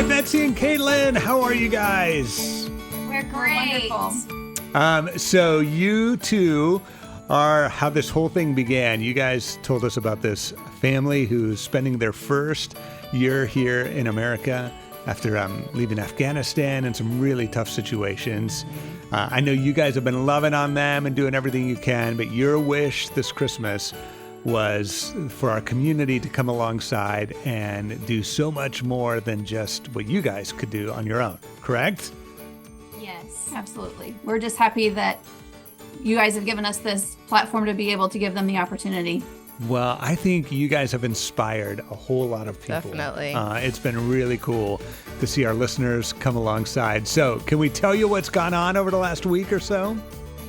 Betsy and Caitlin. How are you guys? We're great. Wonderful. So you two are how this whole thing began. You guys told us about this family who's spending their first year here in America after leaving Afghanistan and some really tough situations. I know you guys have been loving on them and doing everything you can, but your wish this Christmas was for our community to come alongside and do so much more than just what you guys could do on your own, correct? Yes. Absolutely. We're just happy that you guys have given us this platform to be able to give them the opportunity. Well, I think you guys have inspired a whole lot of people. Definitely. It's been really cool to see our listeners come alongside. So can we tell you what's gone on over the last week or so?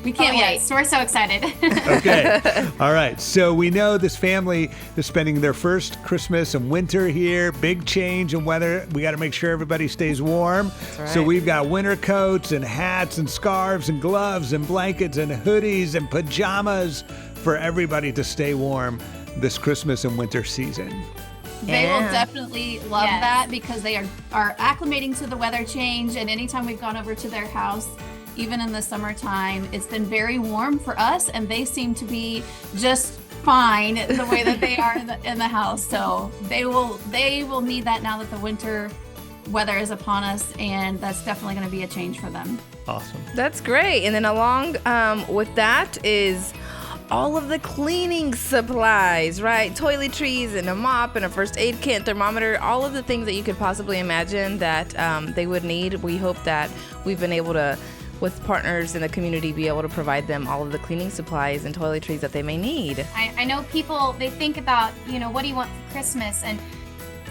We can't wait. Yes, we're so excited. Okay. All right. So we know this family is spending their first Christmas and winter here. Big change in weather. We got to make sure everybody stays warm. That's right. So we've got winter coats and hats and scarves and gloves and blankets and hoodies and pajamas for everybody to stay warm this Christmas and winter season. They will Yeah. definitely love Yes. that because they are acclimating to the weather change. And anytime we've gone over to their house, even in the summertime, it's been very warm for us, and they seem to be just fine the way that they are in the house. So they will need that now that the winter weather is upon us, and that's definitely going to be a change for them. Awesome. That's great. And then along with that is all of the cleaning supplies, right? Toiletries and a mop and a first aid kit, thermometer, all of the things that you could possibly imagine that they would need. We hope that we've been able to, with partners in the community, be able to provide them all of the cleaning supplies and toiletries that they may need. I know people, they think about, what do you want for Christmas? And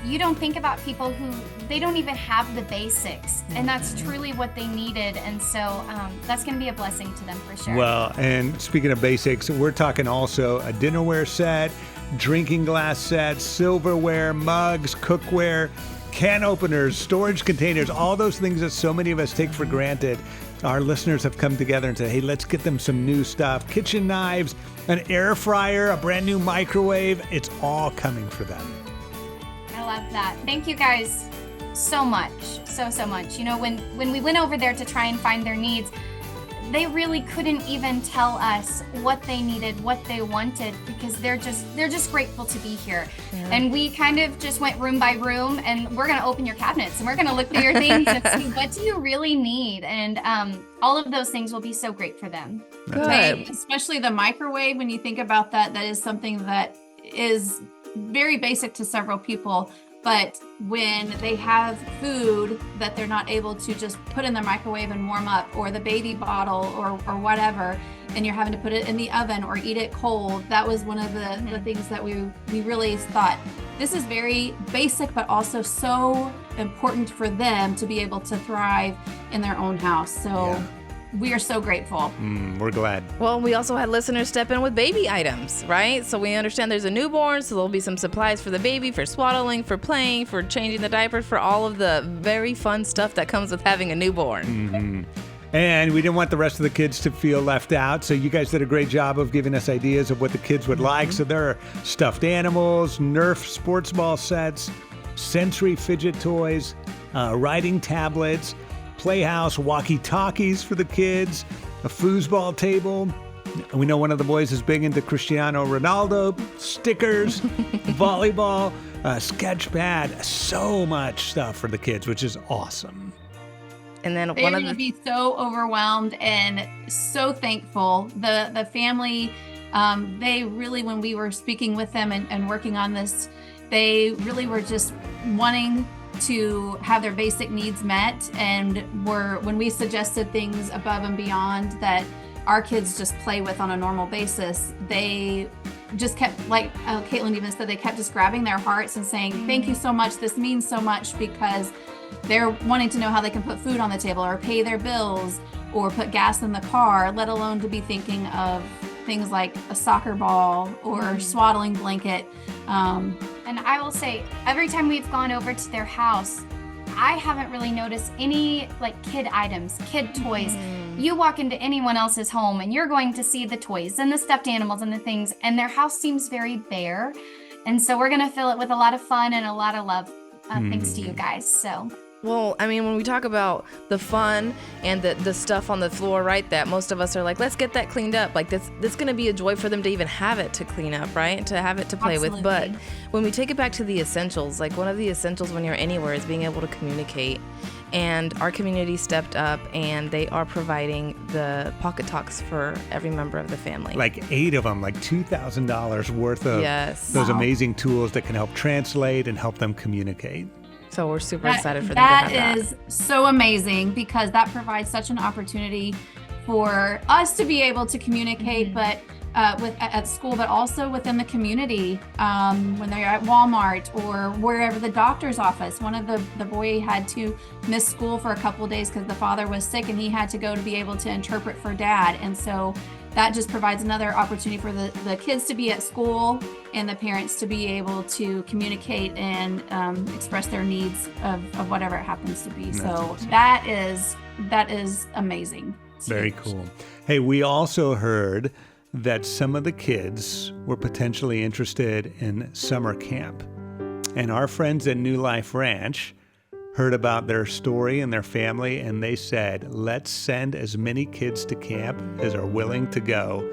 you don't think about people who, they don't even have the basics. And that's truly what they needed. And so that's going to be a blessing to them for sure. Well, and speaking of basics, we're talking also a dinnerware set, drinking glass sets, silverware, mugs, cookware, can openers, storage containers, all those things that so many of us take for granted. Our listeners have come together and said, hey, let's get them some new stuff. Kitchen knives, an air fryer, a brand new microwave. It's all coming for them. I love that. Thank you guys so much. So much. When we went over there to try and find their needs, they really couldn't even tell us what they needed, what they wanted, because they're just grateful to be here. Yeah. And we kind of just went room by room, and we're going to open your cabinets and we're going to look through your things and see what do you really need. And all of those things will be so great for them. Good. Especially the microwave, when you think about that, that is something that is very basic to several people. But when they have food that they're not able to just put in the microwave and warm up, or the baby bottle or whatever, and you're having to put it in the oven or eat it cold, that was one of the things that we really thought, this is very basic, but also so important for them to be able to thrive in their own house. So Yeah. we are so grateful. We're glad. Well, we also had listeners step in with baby items, right? So we understand there's a newborn, so there'll be some supplies for the baby, for swaddling, for playing, for changing the diapers, for all of the very fun stuff that comes with having a newborn. And we didn't want the rest of the kids to feel left out, so you guys did a great job of giving us ideas of what the kids would like. So there are stuffed animals, Nerf sports ball sets, sensory fidget toys, writing tablets, playhouse walkie-talkies for the kids, a foosball table. We know one of the boys is big into Cristiano Ronaldo, stickers, volleyball, sketch pad, so much stuff for the kids, which is awesome. And then They're going to be so overwhelmed and so thankful. The family, they really, when we were speaking with them and working on this, they really were just wanting to have their basic needs met, and when we suggested things above and beyond that our kids just play with on a normal basis, they just kept, like Caitlin even said, they kept just grabbing their hearts and saying, thank you so much, this means so much, because they're wanting to know how they can put food on the table or pay their bills or put gas in the car, let alone to be thinking of things like a soccer ball or swaddling blanket. And I will say, every time we've gone over to their house, I haven't really noticed any kid items, kid toys. You walk into anyone else's home and you're going to see the toys and the stuffed animals and the things, and their house seems very bare. And so we're going to fill it with a lot of fun and a lot of love, thanks to you guys. So Well, I mean, when we talk about the fun and the stuff on the floor, right, that most of us are like, let's get that cleaned up. Like, that's going to be a joy for them to even have it to clean up, right? To have it to play with. But when we take it back to the essentials, like one of the essentials when you're anywhere is being able to communicate. And our community stepped up, and they are providing the pocket talks for every member of the family. Like 8 of them, like $2,000 worth of those amazing tools that can help translate and help them communicate. So we're super excited for them to have that. That is so amazing, because that provides such an opportunity for us to be able to communicate, but at school, but also within the community, when they're at Walmart or wherever, the doctor's office. One of the boy had to miss school for a couple of days because the father was sick, and he had to go to be able to interpret for dad. And so that just provides another opportunity for the kids to be at school and the parents to be able to communicate and express their needs of whatever it happens to be. So that is amazing. Very cool. Hey, we also heard that some of the kids were potentially interested in summer camp. And our friends at New Life Ranch heard about their story and their family, and they said, let's send as many kids to camp as are willing to go.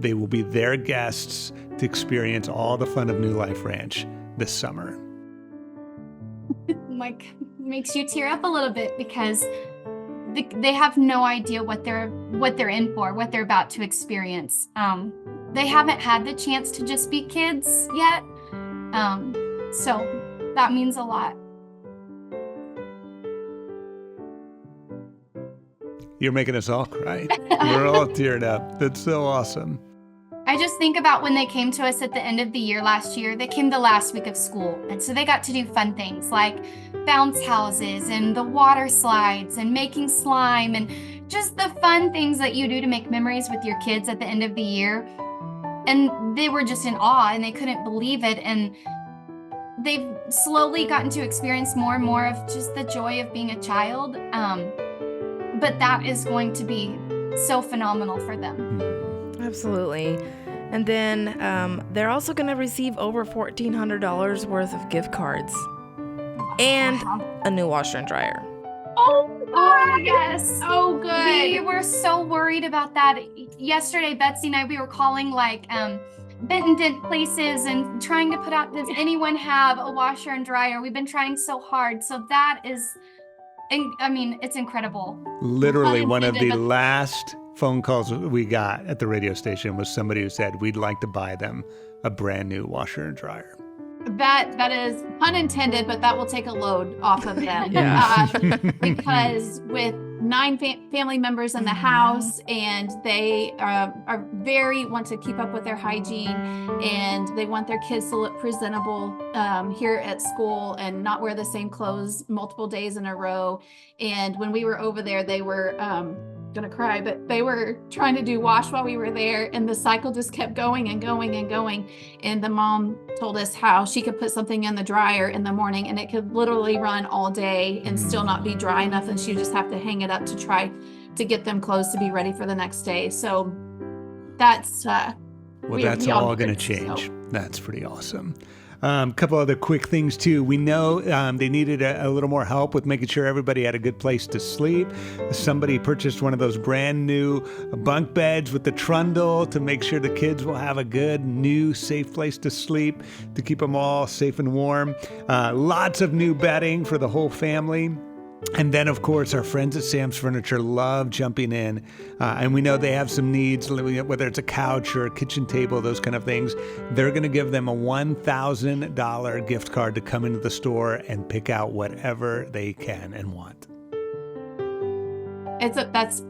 They will be their guests to experience all the fun of New Life Ranch this summer. Like, makes you tear up a little bit, because they have no idea what they're in for, what they're about to experience. They haven't had the chance to just be kids yet. So that means a lot. You're making us all cry. We're all teared up. That's so awesome. I just think about when they came to us at the end of the year last year. They came the last week of school, and so they got to do fun things like bounce houses and the water slides and making slime and just the fun things that you do to make memories with your kids at the end of the year. And they were just in awe, and they couldn't believe it. And they've slowly gotten to experience more and more of just the joy of being a child. But that is going to be so phenomenal for them. Absolutely. And then they're also going to receive over $1,400 worth of gift cards and a new washer and dryer. Oh, yes. So good. We were so worried about that. Yesterday, Betsy and I, we were calling like bent and dent places and trying to put out, does anyone have a washer and dryer? We've been trying so hard. So that is, I mean, it's incredible. Literally one of the last phone calls we got at the radio station was somebody who said, we'd like to buy them a brand new washer and dryer. That is pun intended, but that will take a load off of them. Because with 9 family members in the house, and they are very want to keep up with their hygiene, and they want their kids to look presentable here at school and not wear the same clothes multiple days in a row. And when we were over there, they were gonna cry, but they were trying to do wash while we were there, and the cycle just kept going and going and going. And the mom told us how she could put something in the dryer in the morning and it could literally run all day and still not be dry enough, and she just have to hang it up to try to get them clothes to be ready for the next day. So that's that's all going to change. So. That's pretty awesome. A couple other quick things too. We know they needed a little more help with making sure everybody had a good place to sleep. Somebody purchased one of those brand new bunk beds with the trundle to make sure the kids will have a good, new, safe place to sleep, to keep them all safe and warm. Lots of new bedding for the whole family. And then, of course, our friends at Sam's Furniture love jumping in. And we know they have some needs, whether it's a couch or a kitchen table, those kind of things. They're going to give them a $1,000 gift card to come into the store and pick out whatever they can and want. That's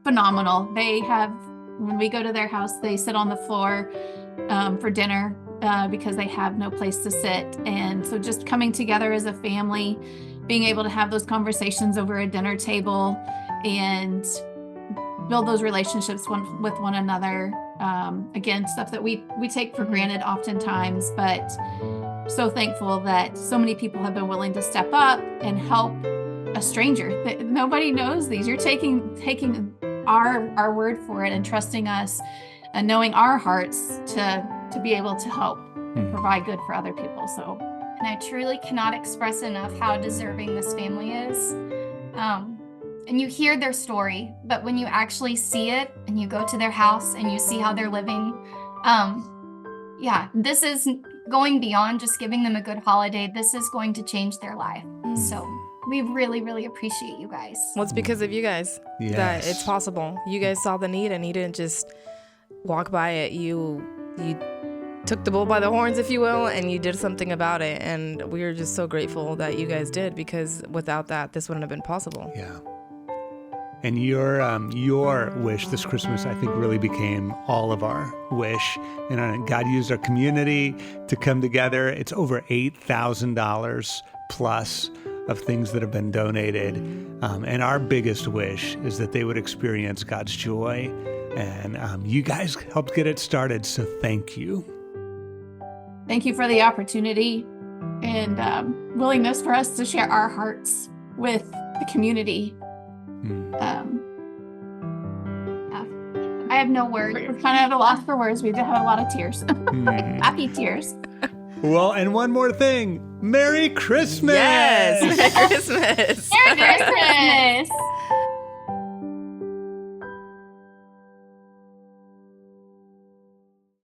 phenomenal. They have, when we go to their house, they sit on the floor for dinner because they have no place to sit. And so just coming together as a family, being able to have those conversations over a dinner table and build those relationships with one another. Again, stuff that we take for granted oftentimes, but so thankful that so many people have been willing to step up and help a stranger. That nobody knows these. You're taking our word for it and trusting us and knowing our hearts to be able to help provide good for other people. So And I truly cannot express enough how deserving this family is. And you hear their story, but when you actually see it and you go to their house and you see how they're living, this is going beyond just giving them a good holiday. This is going to change their life. So we really, really appreciate you guys. Well, it's because of you guys that it's possible. You guys saw the need and you didn't just walk by it. You took the bull by the horns, if you will, and you did something about it. And we are just so grateful that you guys did, because without that, this wouldn't have been possible. Yeah. And your wish this Christmas, I think, really became all of our wish. And God used our community to come together. It's over $8,000 plus of things that have been donated. And our biggest wish is that they would experience God's joy. And you guys helped get it started, so thank you. Thank you for the opportunity and willingness for us to share our hearts with the community. I have no words. We're kind of at a loss for words. We did have a lot of tears. Happy tears. Well, and one more thing. Merry Christmas! Yes! Merry Christmas! Merry Christmas!